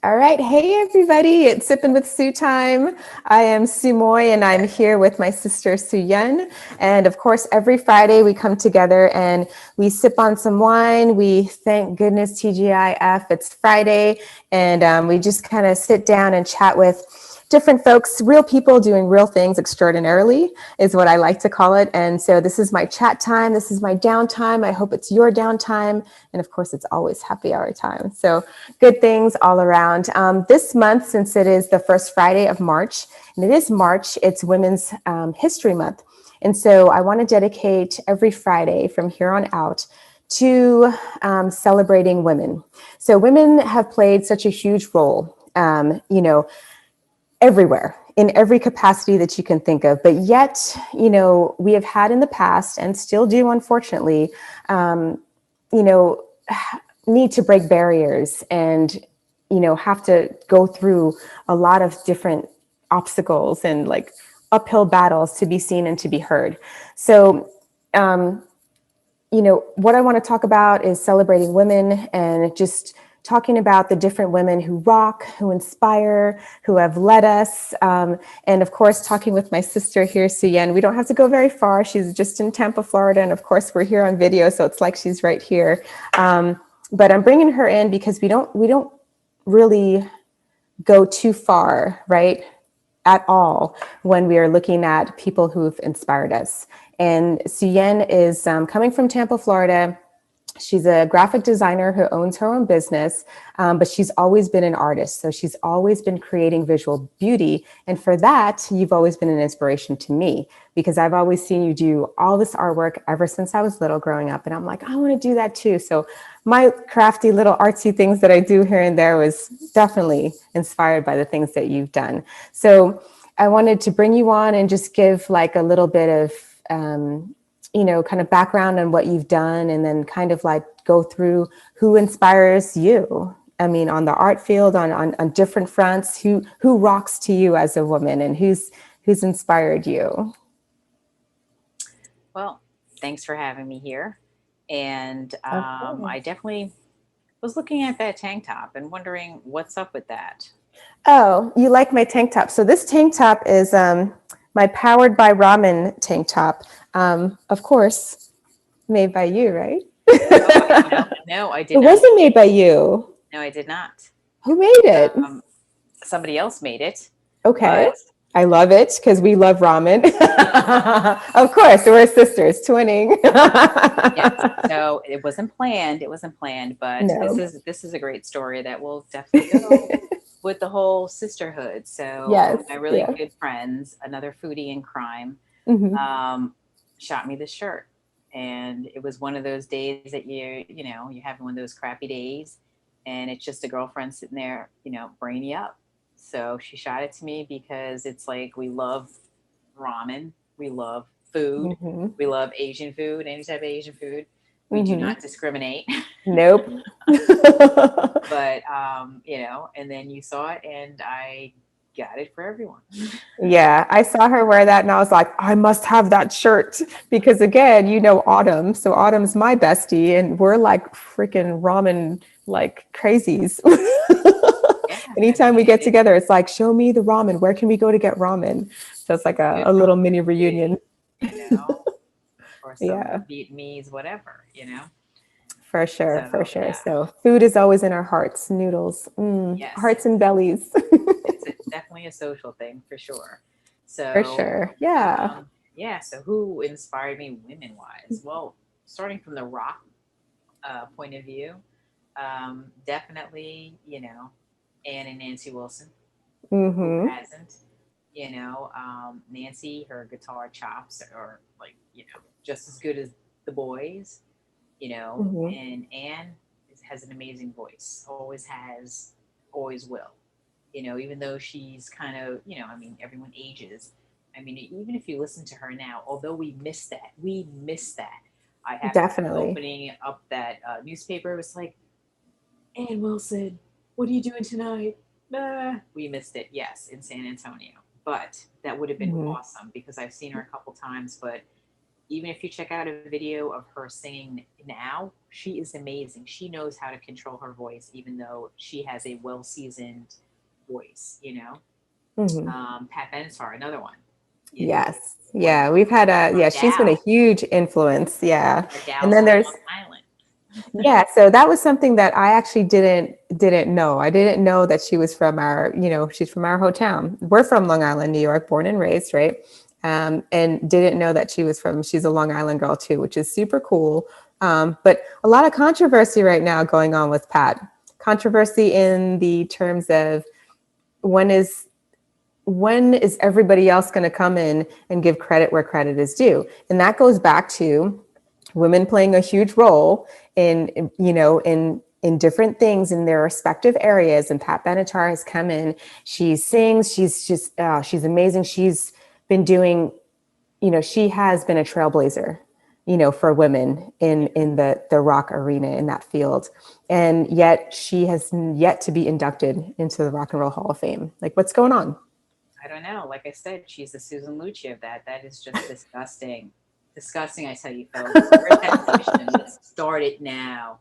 All right. Hey, everybody. It's Sipping with Sue time. I am Szu-Moy, and I'm here with my sister, Suyen. And of course, every Friday we come together and we sip on some wine. We thank goodness TGIF. It's Friday. And we just kind of sit down and chat with different folks, real people doing real things extraordinarily is what I like to call it. And so this is my chat time. This is my downtime. I hope it's your downtime. And of course, it's always happy hour time. So good things all around. This month, since it is the first Friday of March, and it is March, it's Women's History Month. And so I want to dedicate every Friday from here on out to celebrating women. So women have played such a huge role, everywhere, in every capacity that you can think of. But yet, we have had in the past and still do, unfortunately, need to break barriers and, have to go through a lot of different obstacles and like uphill battles to be seen and to be heard. So, what I want to talk about is celebrating women and just talking about the different women who rock, who inspire, who have led us. And of course, talking with my sister here, Suyen. We don't have to go very far. She's just in Tampa, Florida. And of course, we're here on video, so it's like she's right here. But I'm bringing her in because we don't really go too far, right? At all when we are looking at people who've inspired us. And Suyen is coming from Tampa, Florida. She's a graphic designer who owns her own business, but she's always been an artist. So she's always been creating visual beauty. And for that, you've always been an inspiration to me because I've always seen you do all this artwork ever since I was little growing up. And I'm like, I want to do that too. So my crafty little artsy things that I do here and there was definitely inspired by the things that you've done. So I wanted to bring you on and just give like a little bit of, kind of background on what you've done and then kind of like go through who inspires you. I mean, on the art field, on different fronts, who rocks to you as a woman and who's inspired you? Well, thanks for having me here. And Of I course. definitely was looking at that tank top and wondering what's up with that. Oh, you like my tank top. So this tank top is my Powered by Ramen tank top. Of course, made by you, right? Oh, no, I It did not wasn't make made it. by you. No, I did not. Who made it? Um, Somebody else made it, Okay. but I love it because we love ramen. Of course, we're sisters, twinning. yes. So it wasn't planned. It wasn't planned, but this No. is this is a great story that will definitely go with the whole sisterhood. So one Yes. of my really Yeah. good friends, another foodie in crime, Hmm. um, shot me this shirt. And it was one of those days that you're having one of those crappy days, and it's just a girlfriend sitting there, brainy up. So she shot it to me because it's like we love ramen, we love food, Hmm. we love Asian food, any type of Asian food. We do Hmm. not discriminate. Nope. But and then you saw it, and I got it for everyone. Yeah, I saw her wear that and I was like, I must have that shirt because again, Autumn. So Autumn's my bestie and we're like freaking ramen like crazies. Yeah, I Anytime mean we get it. together, it's like, show me the ramen. Where can we go to get ramen? So it's like Good a little ramen mini would reunion. be, or some Yeah, Vietnamese, whatever. for sure, for So sure. yeah, So food is always in our hearts, noodles, yes, hearts and bellies. it's definitely a social thing for sure. For So sure. Yeah. yeah, so who inspired me women wise? Well, starting from the rock point of view, definitely, Anne and Nancy Wilson. Who Mm-hmm. hasn't? Nancy, her guitar chops are like, just as good as the boys, Mm-hmm. and Anne has an amazing voice, always has, always will. Even though she's kind of, I mean, everyone ages. I mean, even if you listen to her now, although we miss that. I have to keep Definitely. opening up that newspaper. It was like, Ann Wilson, what are you doing tonight? We missed it, yes, in San Antonio. But that would have been Mm-hmm. awesome because I've seen her a couple times. But even if you check out a video of her singing now, she is amazing. She knows how to control her voice, even though she has a well seasoned voice, you know. Hmm. Pat Benatar, another one, is Yes. Yeah. wonderful. We've had a, Our yeah, she's been a gal, huge influence. Yeah. our And gals then from there's, Long Island. yeah, so that was something that I actually didn't know. I didn't know that she was from our, she's from our hometown. We're from Long Island, New York, born and raised, right? And didn't know that she's a Long Island girl too, which is super cool. But a lot of controversy right now going on with Pat. Controversy in the terms of when is when is everybody else going to come in and give credit where credit is due? And that goes back to women playing a huge role in different things in their respective areas. And Pat Benatar has come in. She sings. She's amazing. She's been doing. She has been a trailblazer. For women in the rock arena in that field, and yet she has yet to be inducted into the Rock and Roll Hall of Fame. Like, what's going on? I don't know. Like I said, she's the Susan Lucci of that. That is just disgusting. Disgusting, I tell you, folks. Where's that petition? Let's start it now.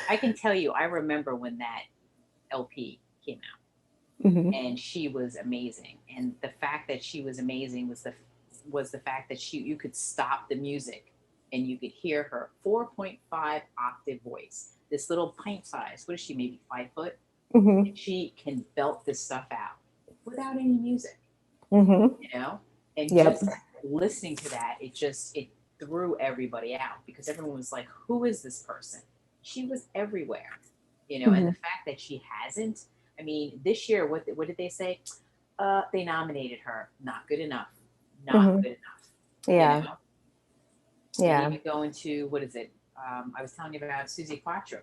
I can tell you, I remember when that LP came out, Hmm. and she was amazing. And the fact that she was amazing was the fact that you could stop the music and you could hear her 4.5 octave voice. This little pint size. What is she? Maybe 5 foot. Hmm. And she can belt this stuff out without any music, Hmm. you know? And Yep. just listening to that, it threw everybody out because everyone was like, who is this person? She was everywhere, and the Hmm. fact that she hasn't, I mean, this year, what did they say? They nominated her. Not good enough. Not Hmm. good enough, you Yeah. know? And Yeah. even going to, what is it? I was telling you about Susie Quattro.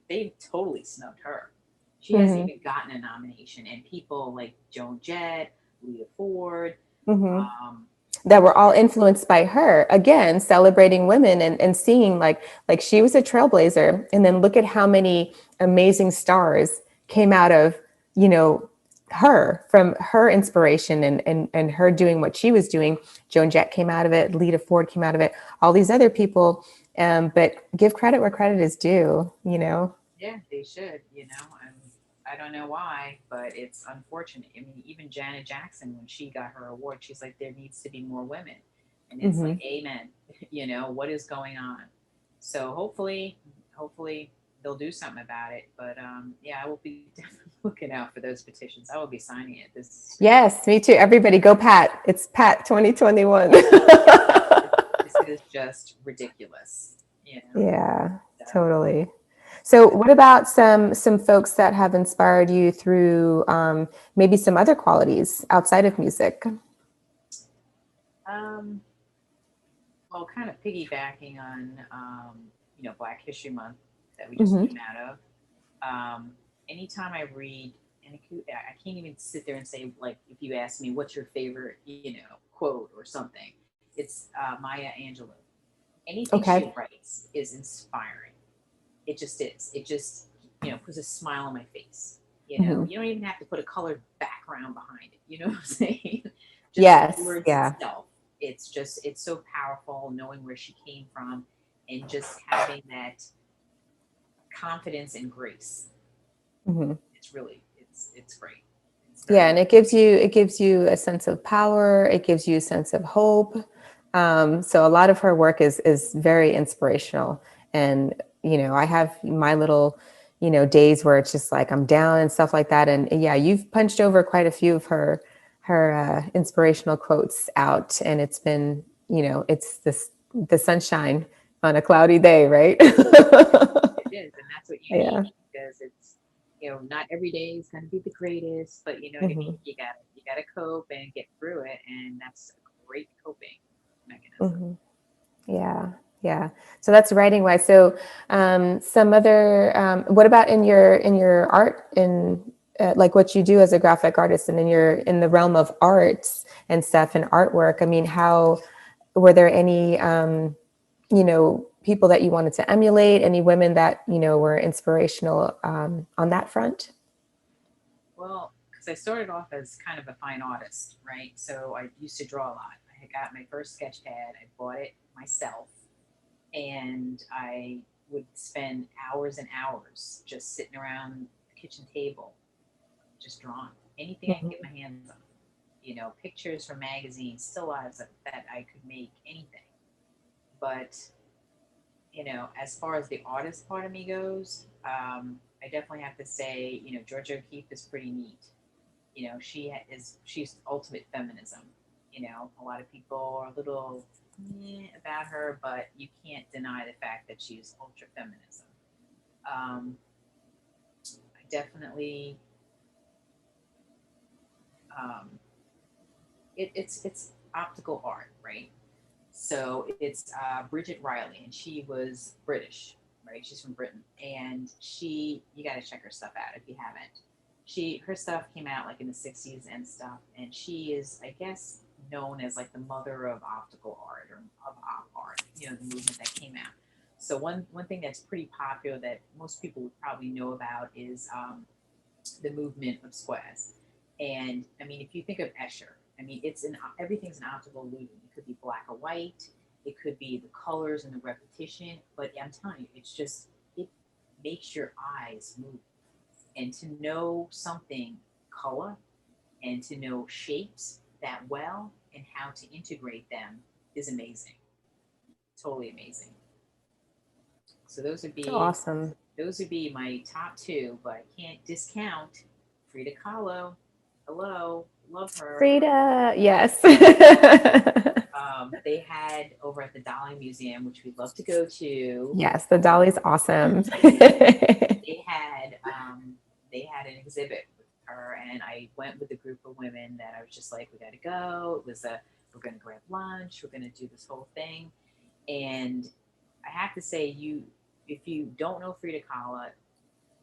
They totally snubbed her. She hasn't Hmm. even gotten a nomination. And people like Joan Jett, Leah Ford, Hmm. um, That were all influenced by her. Again, celebrating women and seeing like she was a trailblazer. And then look at how many amazing stars came out of, you know, her from her inspiration and her doing what she was doing. Joan Jett came out of it, Lita Ford came out of it, all these other people. But give credit where credit is due. yeah, they should, and I don't know why, but it's unfortunate. I mean, even Janet Jackson, when she got her award, she's like, there needs to be more women. And it's like, Hmm. amen. What is going on? So hopefully they'll do something about it. But yeah, I will be definitely looking out for those petitions. I will be signing it. Yes, me too. Everybody go Pat. It's Pat 2021. This is just ridiculous, Yeah, So totally. So, what about some folks that have inspired you through maybe some other qualities outside of music? um, well, kind of piggybacking on Black History Month that we just Hmm. came out of. Anytime I read, and I can't even sit there and say, like, if you ask me what's your favorite, quote or something, it's Maya Angelou. Anything she Okay. writes is inspiring. It just is. It just puts a smile on my face. Hmm. You don't even have to put a colored background behind it. You know what I'm saying? Just the Yes. words Yeah. itself. It's so powerful knowing where she came from and just having that confidence and grace. Hmm. It's great. It's Yeah, very and it gives you a sense of power. It gives you a sense of hope. So a lot of her work is very inspirational. And I have my little days where it's just like I'm down and stuff like that. And yeah, you've punched over quite a few of her inspirational quotes out, and it's been it's the sunshine on a cloudy day, right? it is, and that's what you need Yeah. because it's not every day is going to be the greatest, but you know what I mean. Hmm. You got to cope and get through it, and that's a great coping mechanism. Hmm. Yeah, yeah. So that's writing wise. So some other. What about in your art in like what you do as a graphic artist and in the realm of arts and stuff and artwork? I mean, how were there any people that you wanted to emulate? Any women that were inspirational on that front? Well, because I started off as kind of a fine artist, right? So I used to draw a lot. I I got my first sketch pad. I bought it myself, and I would spend hours and hours just sitting around the kitchen table, just drawing anything I could get Mhm. my hands on. You know, pictures from magazines, still lives that I could make, anything. But you know, as far as the artist part of me goes, I definitely have to say, you know, Georgia O'Keeffe is pretty neat. You know, she's ultimate feminism. You know, a lot of people are a little about her, but you can't deny the fact that she's ultra feminism. I definitely, um, it's optical art, right? So it's Bridget Riley, and she was British, right? She's from Britain, and you got to check her stuff out if you haven't. Her stuff came out like in the '60s and stuff, and she is, I guess, known as like the mother of optical art or of op art. You know, the movement that came out. So one thing that's pretty popular that most people would probably know about is the movement of squares. And I mean, if you think of Escher, I mean, everything's an optical illusion. It could be black or white, it could be the colors and the repetition, but I'm telling you, it makes your eyes move. And to know something color and to know shapes that well and how to integrate them is amazing. Totally amazing. So Awesome. those would be my top two, but I can't discount Frida Kahlo. Hello, love her. Frida, yes. They had over at the Dolly Museum, which we'd love to go to. Yes, the dolly's awesome. They had they had an exhibit with her, and I went with a group of women that I was just like, we got to go. It was we're going to grab lunch. We're going to do this whole thing, and I have to say, if you don't know Frida Kahlo,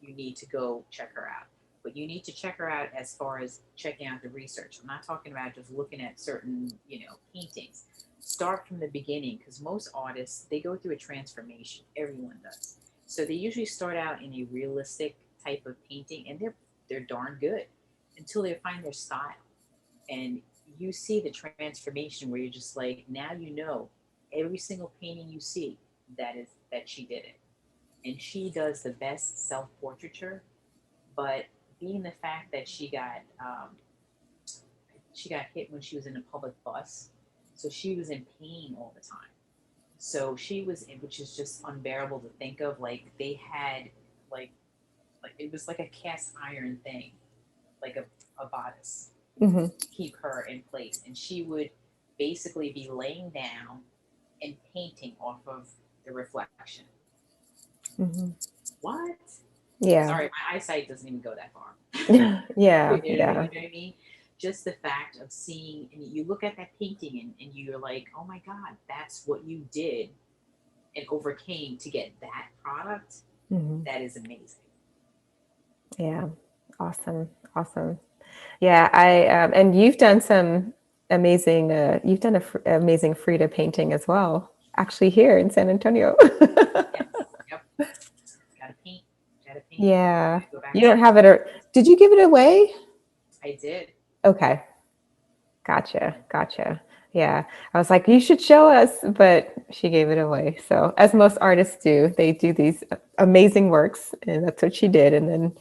you need to go check her out. But you need to check her out as far as checking out the research. I'm not talking about just looking at certain, you know, paintings. Start from the beginning because most artists they go through a transformation. Everyone does. So they usually start out in a realistic type of painting, and they're darn good until they find their style. And you see the transformation where you're just like, now you know every single painting you see that she did it, and she does the best self portraiture. But being the fact that she got hit when she was in a public bus, so she was in pain all the time. So she was in, which is just unbearable to think of. Like they had like like it was like a cast iron thing, like a bodice Hmm. to keep her in place, and she would basically be laying down and painting off of the reflection. Hmm. What? Yeah. Sorry, my eyesight doesn't even go that far. Yeah. You Yeah. know what I mean? Just the fact of seeing, and you look at that painting and you're like, oh my God, that's what you did and overcame to get that product. Hmm. That is amazing. Yeah. Awesome. Awesome. Yeah. And you've done some you've done amazing Frida painting as well, actually here in San Antonio. Yes. Yep. Gotta paint. Gotta paint. Yeah. Gotta go back You to don't the have it, or basics. did you give it away? I did. Okay. Gotcha. Gotcha. Yeah. I was like, you should show us, but she gave it away. So, as most artists do, they do these amazing works, and that's what she did. And then,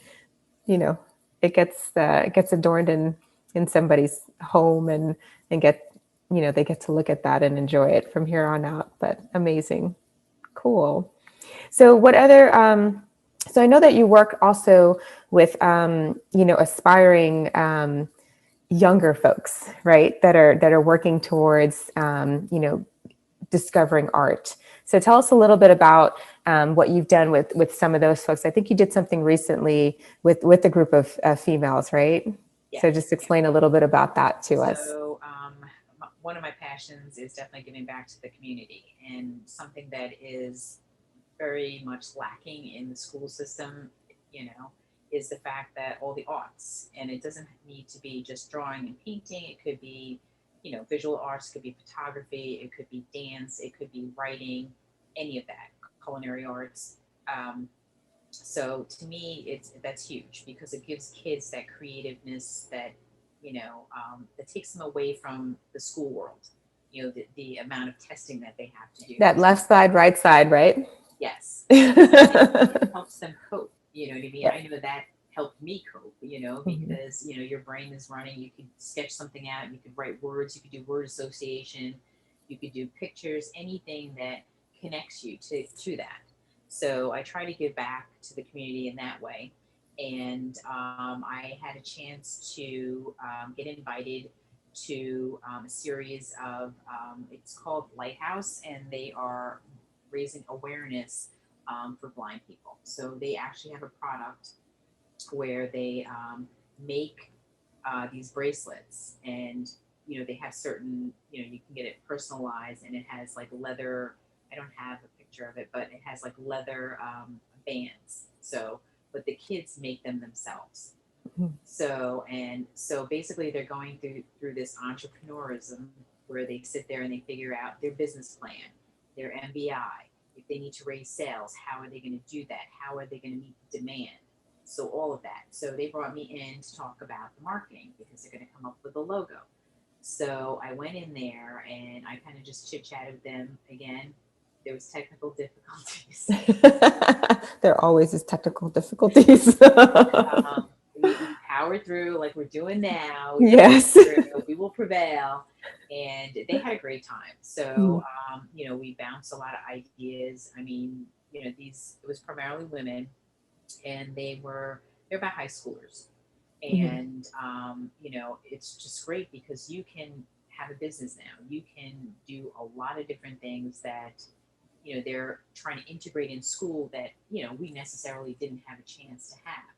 you know, it gets adorned in somebody's home, and they get to look at that and enjoy it from here on out. But amazing. Cool. So, what other so I know that you work also with aspiring younger folks, right? That are working towards discovering art. So tell us a little bit about what you've done with some of those folks. I think you did something recently with a group of females, right? So Yes. just explain a little bit about that to us. So, one of my passions is definitely giving back to the community, and something that is very much lacking in the school system, you know, is the fact that all the arts, and it doesn't need to be just drawing and painting, it could be, you know, visual arts, could be photography, it could be dance, it could be writing, any of that, culinary arts. Um, so to me, that's huge because it gives kids that creativeness that that takes them away from the school world. the amount of testing that they have to do. That left side, right side, right? Yes. It helps them cope. You know what I mean? Yeah. I know that helped me cope, Mhm. because, your brain is running. You could sketch something out, you could write words, you could do word association, you could do pictures, anything that connects you to that. So I try to give back to the community in that way. And I had a chance to get invited to a series of, it's called Lighthouse, and they are raising awareness for blind people. So they actually have a product where they make these bracelets, and they have certain, you can get it personalized, and it has like leather. I don't have a picture of it, but it has like leather bands. So, but the kids make them themselves. Mhm. So basically they're going through this entrepreneurism where they sit there and they figure out their business plan, their MBI, if they need to raise sales, how are they going to do that? How are they going to meet the demand? So all of that. So they brought me in to talk about the marketing because they're going to come up with a logo. So I went in there and I kind of just chit chatted with them again. There was technical difficulties. There always is technical difficulties. We powered through like we're doing now. We Yes. powered through. We will prevail. And they had a great time. So, Mhm. we bounced a lot of ideas. I mean, it was primarily women, and they're about high schoolers. Mhm. And, it's just great because you can have a business now. You can do a lot of different things that, they're trying to integrate in school that, we necessarily didn't have a chance to have,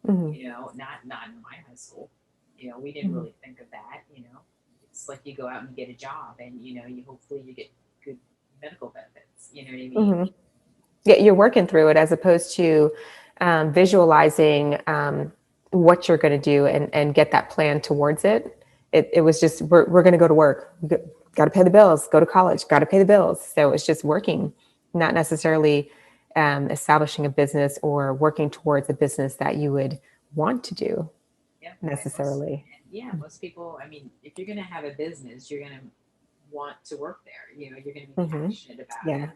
Mhm. not in my high school. We didn't Mhm. really think of that. It's like you go out and you get a job, and you hopefully you get good medical benefits. You know what I mean? Mhm. Yeah, you're working through it as opposed to visualizing what you're going to do and get that plan towards it. It was just, we're going to go to work. Got to pay the bills, go to college, got to pay the bills. So it's just working, not necessarily establishing a business or working towards a business that you would want to do Yeah, necessarily. most people. I mean, if you're gonna have a business, you're gonna want to work there. You're gonna be Hmm. passionate about it.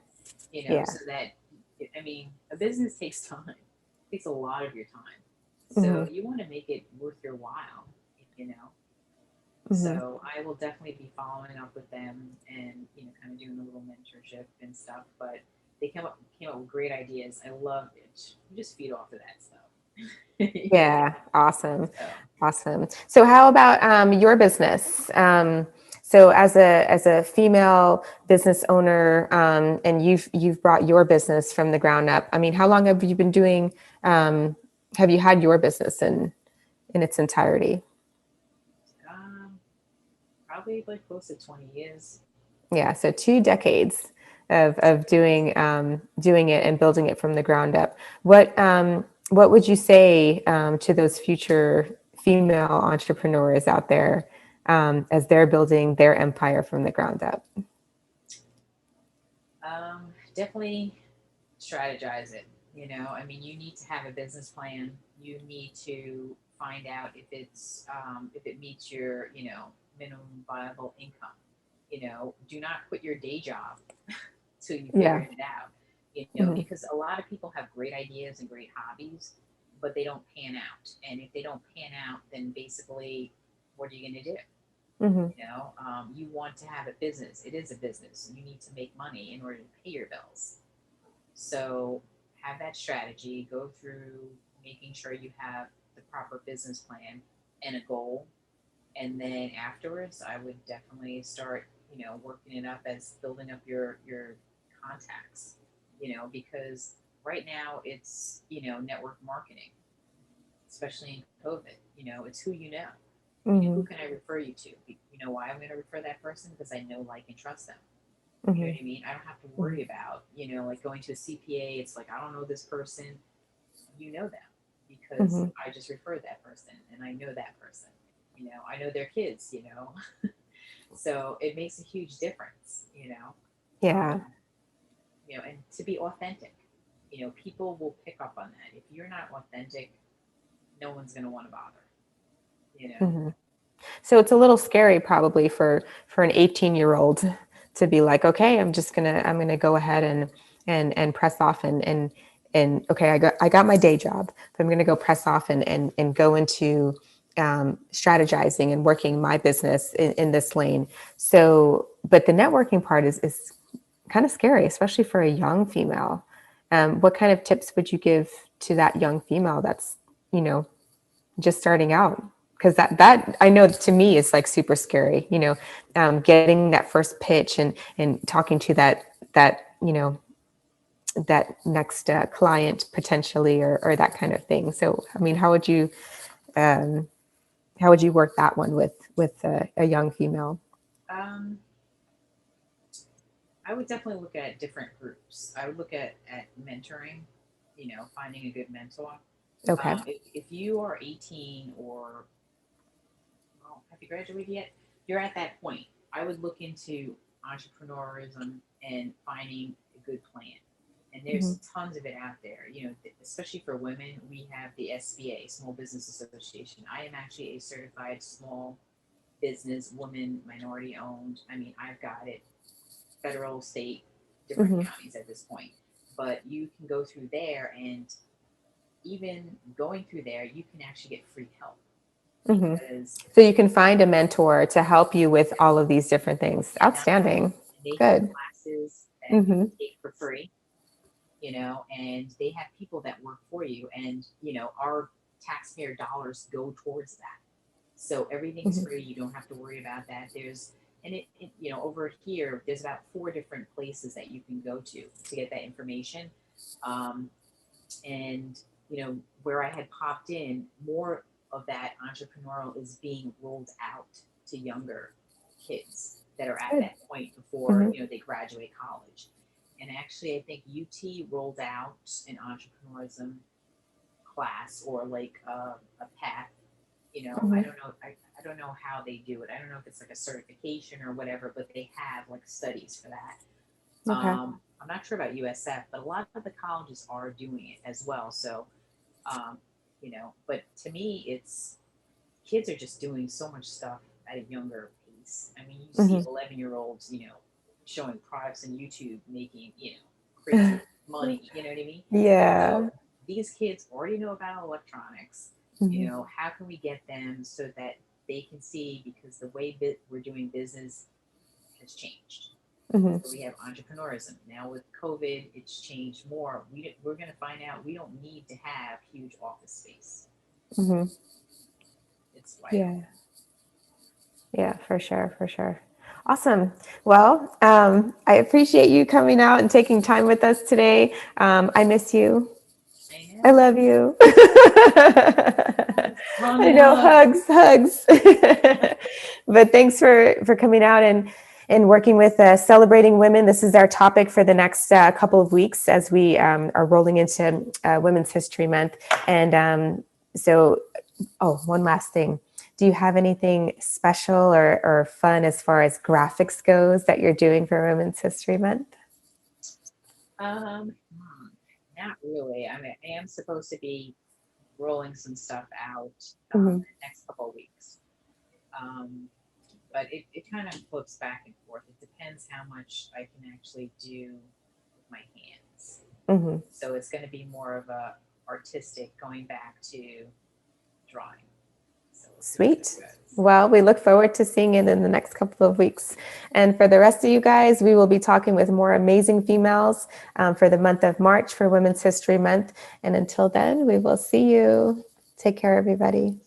Yeah, yeah. So that, I mean, a business takes time. It takes a lot of your time. Hmm. So you want to make it worth your while. You know. Hmm. So I will definitely be following up with them and kind of doing a little mentorship and stuff. But they came up with great ideas. I love it. You just feed off of that stuff. Yeah, awesome. So Awesome. So how about your business? So as a female business owner, and you've brought your business from the ground up. I mean, how long have you been doing? Have you had your business in its entirety? um, probably like close to 20 years. Yeah, so 2 decades of doing it and building it from the ground up. What would you say to those future female entrepreneurs out there as they're building their empire from the ground up? Definitely strategize it. I mean, you need to have a business plan. You need to find out if it meets your minimum viable income. Do not quit your day job till you Yeah. figured it out. Hmm. Because a lot of people have great ideas and great hobbies, but they don't pan out. And if they don't pan out, then basically, what are you going to do? Hmm. You want to have a business. It is a business. You need to make money in order to pay your bills. So have that strategy. Go through making sure you have the proper business plan and a goal. And then afterwards, I would definitely start, working it up as building up your contacts. Because right now it's network marketing, especially in COVID. It's who you know. Who Hmm. can I refer you to? You know why I'm going to refer that person? Because I know, like, and trust them. You know Hmm. what I mean? I don't have to worry about, like going to a CPA. It's like, I don't know this person. You know them because Hmm. I just referred that person and I know that person. I know their kids. So it makes a huge difference. Yeah. Um, and to be authentic. People will pick up on that. If you're not authentic, no one's going to want to bother, you know? Hmm. So it's a little scary probably for an 18-year-old to be like, okay, I'm gonna go ahead and press off and okay, I got my day job, but I'm gonna go press off and go into strategizing and working my business in this lane. So, but the networking part is kind of scary, especially for a young female. What kind of tips would you give to that young female that's, just starting out? Because that I know to me is like super scary, getting that first pitch and talking to that next client potentially, or that kind of thing. So, I mean, um, how would you work that one with a young female? Um, I would definitely look at different groups. I would look at mentoring, finding a good mentor. Okay. If you are 18 or, well, have you graduated yet? You're at that point. I would look into entrepreneurism and finding a good plan. And Mm-hmm. there's tons of it out there. Especially for women, we have the SBA, Small Business Association. I am actually a certified small business woman, minority owned. I mean, I've got it federal, state, different Mm-hmm. counties at this point. But you can go through there, and even going through there, you can actually get free help Mm-hmm. because So you can find a mentor to help you with all of these different things. exactly, Outstanding. they have Good. classes that you Mm-hmm. can take for free, and they have people that work for you, and our taxpayer dollars go towards that. So everything's Mm-hmm. free. You don't have to worry about that. Over here, there's about 4 different places that you can go to get that information. Um, and, where I had popped in, more of that entrepreneurial is being rolled out to younger kids that are at Good. that point before, Mm-hmm. they graduate college. And actually, I think UT rolled out an entrepreneurism class, or like a path. I Mm-hmm. don't know. I don't know how they do it. I don't know if it's like a certification or whatever, but they have like studies for that. Okay. I'm not sure about USF, but a lot of the colleges are doing it as well. So, um, but to me, it's kids are just doing so much stuff at a younger pace. I mean, you see Mm-hmm. 11-year-olds, showing products on YouTube making, crazy money. You know what I mean? Yeah. So these kids already know about electronics. Mm-hmm. How can we get them so that they can see, because the way we're doing business has changed. Mm-hmm. So we have entrepreneurism. Now with COVID, it's changed more. We're going to find out we don't need to have huge office space. Mm-hmm. It's vital. Yeah. Yeah, for sure, for sure. Awesome. Well, I appreciate you coming out and taking time with us today. I miss you. I I know. love you. Hug I and know, hug. hugs. But thanks for coming out and working with celebrating women. This is our topic for the next couple of weeks as we are rolling into Women's History Month. And so, oh, one last thing. Do you have anything special or fun as far as graphics goes that you're doing for Women's History Month? Not really. I mean, I am supposed to be rolling some stuff out Mm-hmm. next couple of weeks. Um, but it kind of flips back and forth. It depends how much I can actually do with my hands. Mm-hmm. So it's going to be more of a artistic, going back to drawing. So we'll see how that Sweet. goes. Well, we look forward to seeing it in the next couple of weeks. And for the rest of you guys, we will be talking with more amazing females for the month of March for Women's History Month. And until then, we will see you. Take care, everybody.